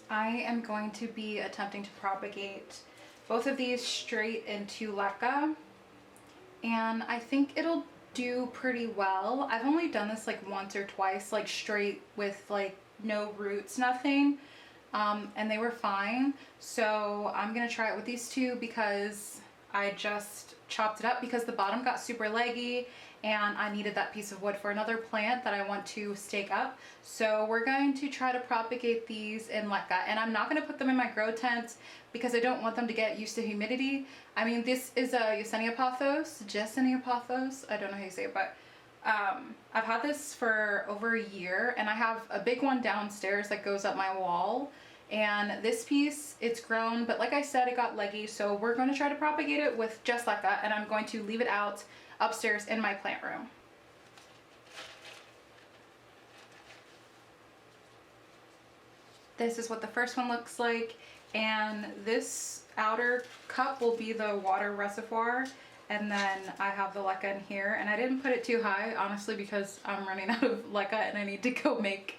I am going to be attempting to propagate both of these straight into Leca, and I think it'll do pretty well. I've only done this like once or twice, like straight with like no roots, nothing, and they were fine. So I'm gonna try it with these two because I just chopped it up because the bottom got super leggy and I needed that piece of wood for another plant that I want to stake up. So we're going to try to propagate these in Leca, and I'm not gonna put them in my grow tent because I don't want them to get used to humidity. I mean, this is a Yesenia pothos, I don't know how you say it, but I've had this for over a year, and I have a big one downstairs that goes up my wall. And this piece, it's grown, but like I said, it got leggy, so we're going to try to propagate it with just like that, and I'm going to leave it out upstairs in my plant room. This is what the first one looks like, and this outer cup will be the water reservoir, and then I have the Leca in here, and I didn't put it too high, honestly, because I'm running out of Leca and I need to go make,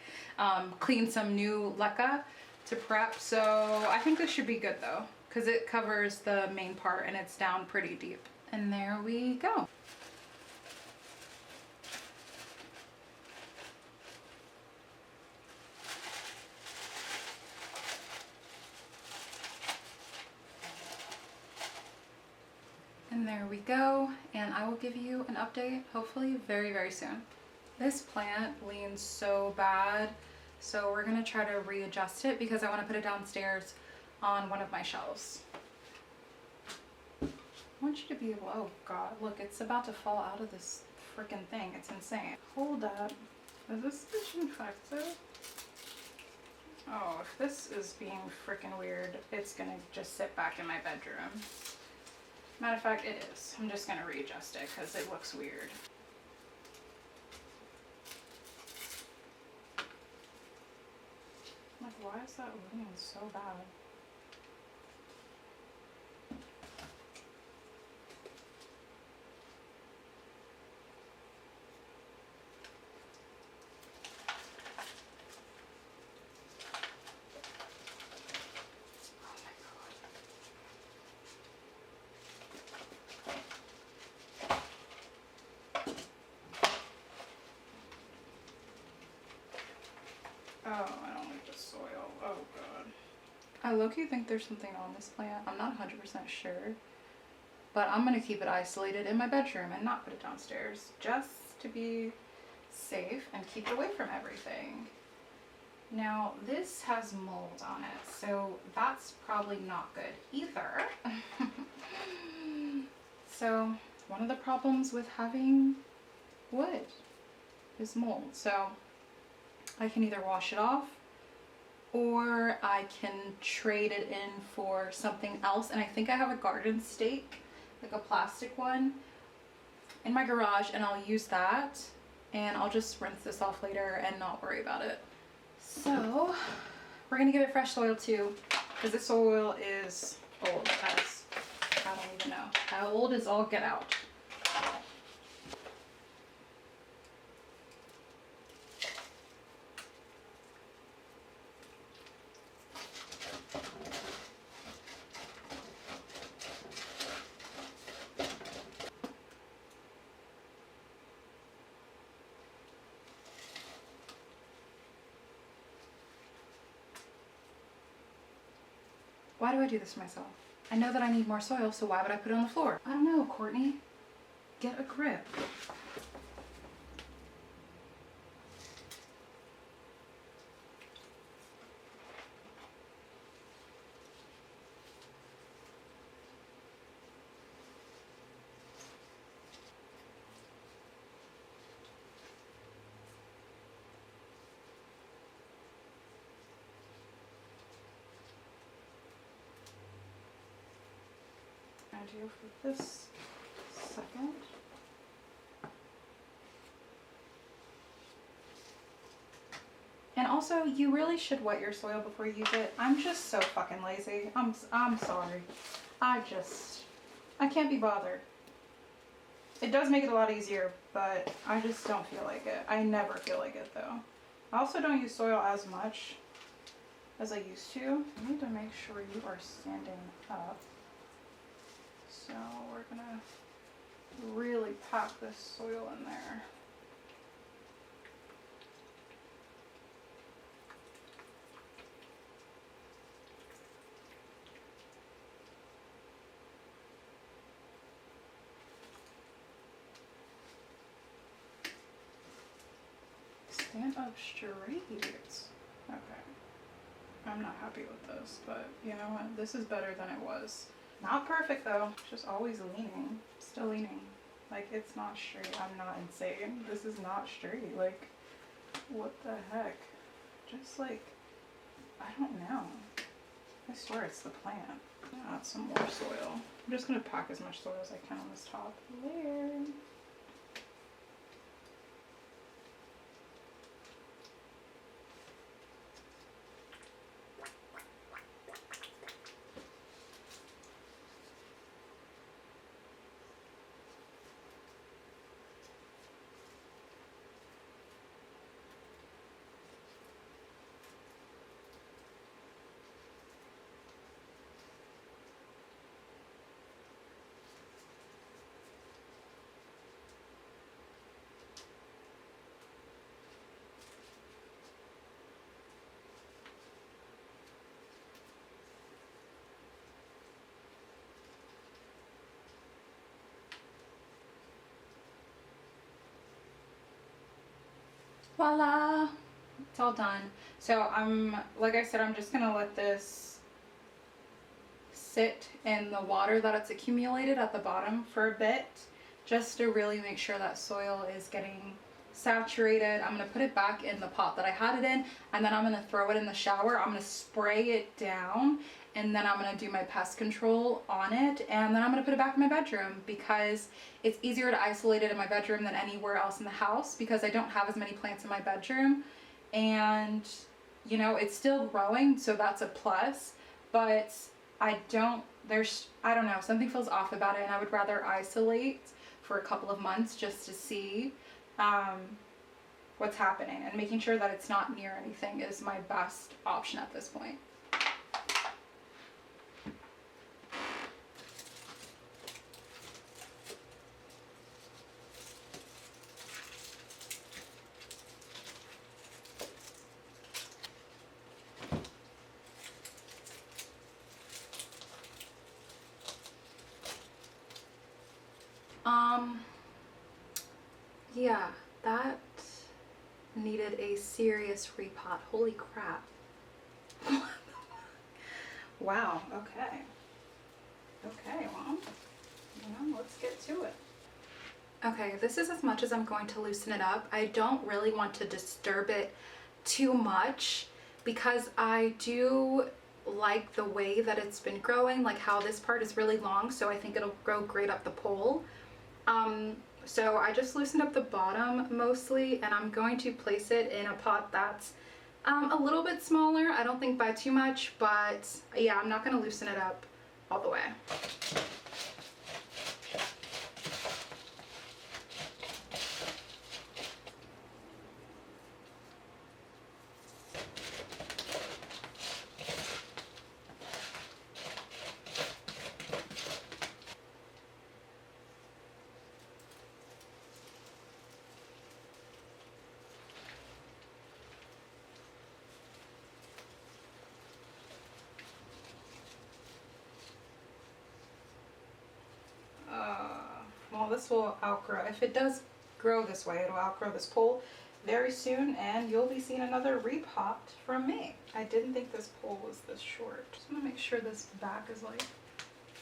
clean some new Leca to prep. So I think this should be good though, because it covers the main part and it's down pretty deep. And there we go. And there we go, and I will give you an update hopefully very, very soon. This plant leans so bad, so we're gonna try to readjust it because I want to put it downstairs on one of my shelves. I want you to be able, oh god, look, it's about to fall out of this freaking thing. It's insane. Hold up. Is this bitch infected? Oh, if this is being freaking weird, it's gonna just sit back in my bedroom. Matter of fact, it is. I'm just gonna readjust it because it looks weird. Like, why is that leaning so bad? Oh, I don't like the soil. Oh god. I low-key think there's something on this plant. I'm not 100% sure. But I'm gonna keep it isolated in my bedroom and not put it downstairs, just to be safe and keep it away from everything. Now this has mold on it, so that's probably not good either. So one of the problems with having wood is mold. So I can either wash it off or I can trade it in for something else. And I think I have a garden stake, like a plastic one, in my garage, and I'll use that, and I'll just rinse this off later and not worry about it. So we're gonna give it fresh soil too, because this soil is old as, I don't even know how old is all get out. Why do I do this to myself? I know that I need more soil, so why would I put it on the floor? I don't know, Courtney. Get a grip. Do for this second. And also, you really should wet your soil before you use it. I'm just so fucking lazy. I'm sorry. I can't be bothered. It does make it a lot easier, but I just don't feel like it. I never feel like it though. I also don't use soil as much as I used to. I need to make sure you are standing up. So we're gonna really pack this soil in there. Stand up straight. Okay. I'm not happy with this, but you know what? This is better than it was. Not perfect though, just always leaning, still leaning. Like it's not straight, I'm not insane. This is not straight, like what the heck? Just like, I don't know. I swear it's the plant. Add some more soil. I'm just gonna pack as much soil as I can on this top layer. Voila, it's all done. So like I said, I'm just gonna let this sit in the water that it's accumulated at the bottom for a bit, just to really make sure that soil is getting saturated. I'm gonna put it back in the pot that I had it in, and then I'm gonna throw it in the shower. I'm gonna spray it down, and then I'm gonna do my pest control on it, and then I'm gonna put it back in my bedroom, because it's easier to isolate it in my bedroom than anywhere else in the house, because I don't have as many plants in my bedroom. And you know, it's still growing, so that's a plus, but I don't know, something feels off about it, and I would rather isolate for a couple of months just to see what's happening, and making sure that it's not near anything is my best option at this point. Yeah, that needed a serious repot. Holy crap. Wow, okay. Okay, well, let's get to it. Okay, this is as much as I'm going to loosen it up. I don't really want to disturb it too much because I do like the way that it's been growing, like how this part is really long, so I think it'll grow great up the pole. So I just loosened up the bottom mostly, and I'm going to place it in a pot that's a little bit smaller. I don't think by too much, but yeah, I'm not going to loosen it up all the way. Well, this will outgrow. If it does grow this way, it'll outgrow this pole very soon, and you'll be seeing another repot from me. I didn't think this pole was this short. Just want to make sure this back is like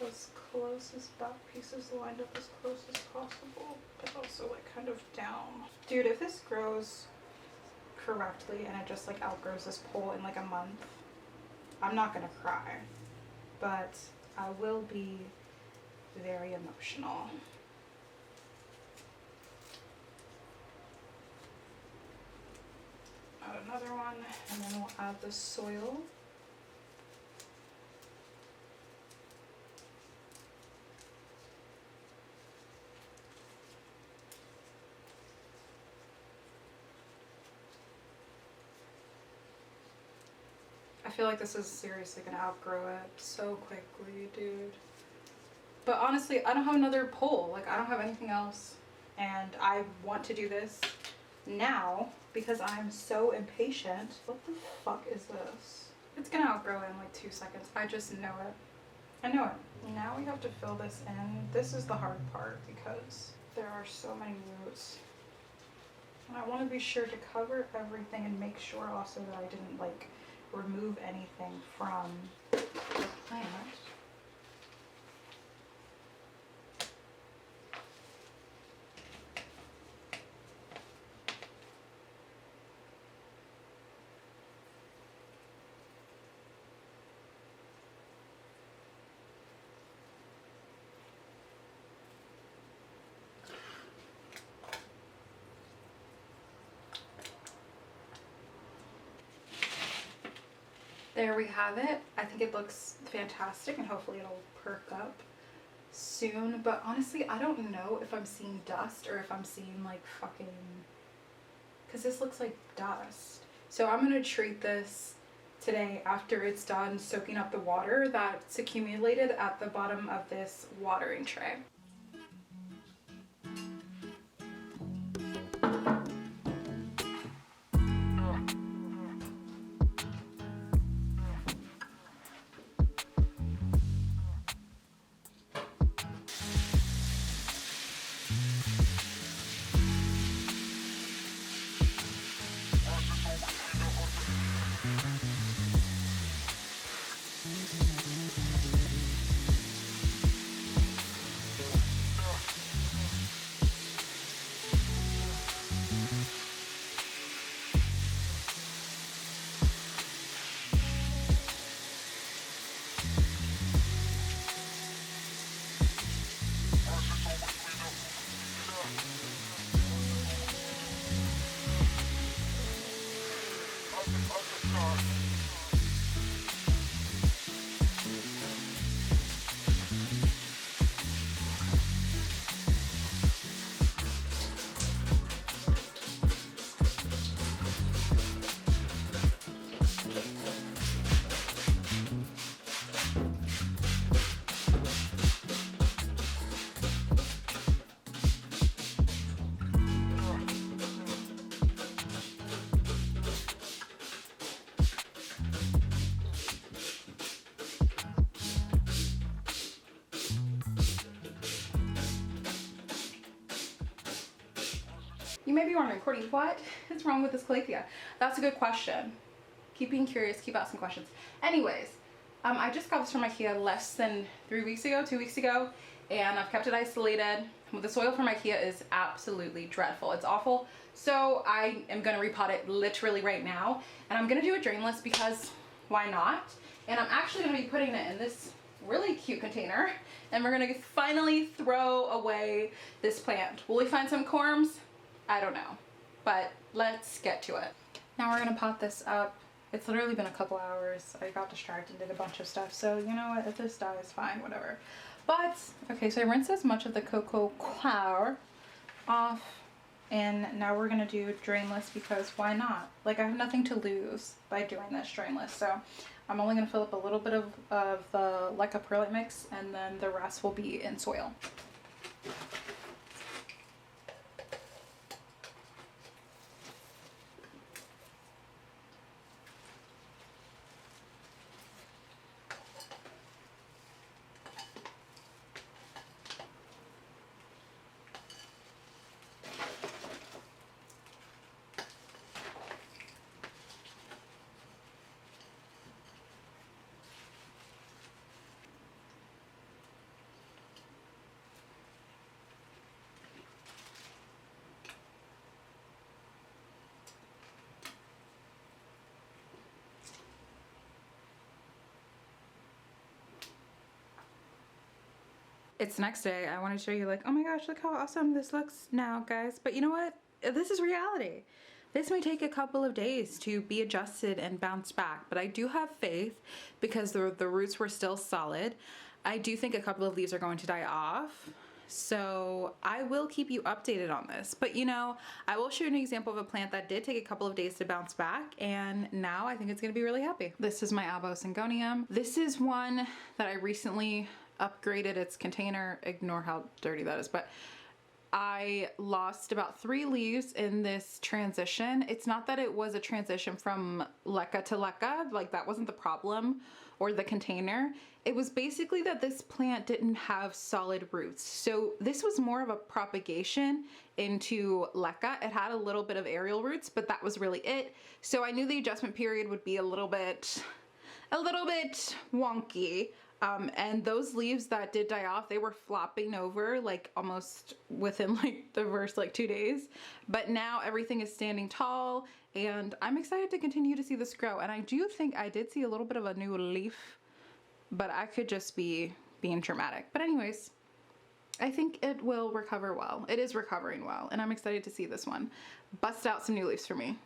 as close as back pieces lined up as close as possible, but also like kind of down. Dude, if this grows correctly and it just like outgrows this pole in like a month, I'm not gonna cry, but I will be very emotional. Add another one, and then we'll add the soil. I feel like this is seriously gonna outgrow it so quickly, dude. But honestly, I don't have another pole. Like, I don't have anything else. And I want to do this now because I'm so impatient. What the fuck is this? It's gonna outgrow in like 2 seconds. I just know it. I know it. Now we have to fill this in. This is the hard part because there are so many roots. And I want to be sure to cover everything and make sure also that I didn't like remove anything from the plant. There we have it. I think it looks fantastic, and hopefully it'll perk up soon. But honestly, I don't know if I'm seeing dust or if I'm seeing like fucking, because this looks like dust. So I'm gonna treat this today after it's done soaking up the water that's accumulated at the bottom of this watering tray. may be wondering, Courtney, what is wrong with this calathea? That's a good question. Keep being curious, keep asking questions. Anyways, I just got this from IKEA less than 3 weeks ago, 2 weeks ago, and I've kept it isolated. The soil from IKEA is absolutely dreadful. It's awful. So I am gonna repot it literally right now, and I'm gonna do a drainless because why not? And I'm actually gonna be putting it in this really cute container, and we're gonna finally throw away this plant. Will we find some corms? I don't know, but let's get to it. Now we're gonna pot this up. It's literally been a couple hours. I got distracted and did a bunch of stuff, so you know what, if this dies, fine, whatever. But, okay, so I rinsed as much of the cocoa coir off, and now we're gonna do drainless because why not? Like, I have nothing to lose by doing this drainless, so I'm only gonna fill up a little bit of the Leca perlite mix, and then the rest will be in soil. It's the next day. I want to show you, like, oh my gosh, look how awesome this looks now, guys. But you know what? This is reality. This may take a couple of days to be adjusted and bounce back, but I do have faith because the roots were still solid. I do think a couple of leaves are going to die off, so I will keep you updated on this. But you know, I will show you an example of a plant that did take a couple of days to bounce back, and now I think it's gonna be really happy. This is my Albosingonium. This is one that I recently upgraded its container. Ignore how dirty that is, but I lost about 3 leaves in this transition. It's not that it was a transition from Leca to Leca, like that wasn't the problem, or the container. It was basically that this plant didn't have solid roots. So this was more of a propagation into Leca. It had a little bit of aerial roots, but that was really it. So I knew the adjustment period would be a little bit wonky. And those leaves that did die off, they were flopping over like almost within like the first like 2 days. But now everything is standing tall, and I'm excited to continue to see this grow. And I do think I did see a little bit of a new leaf, but I could just be being dramatic. But anyways, I think it will recover well. It is recovering well, and I'm excited to see this one bust out some new leaves for me.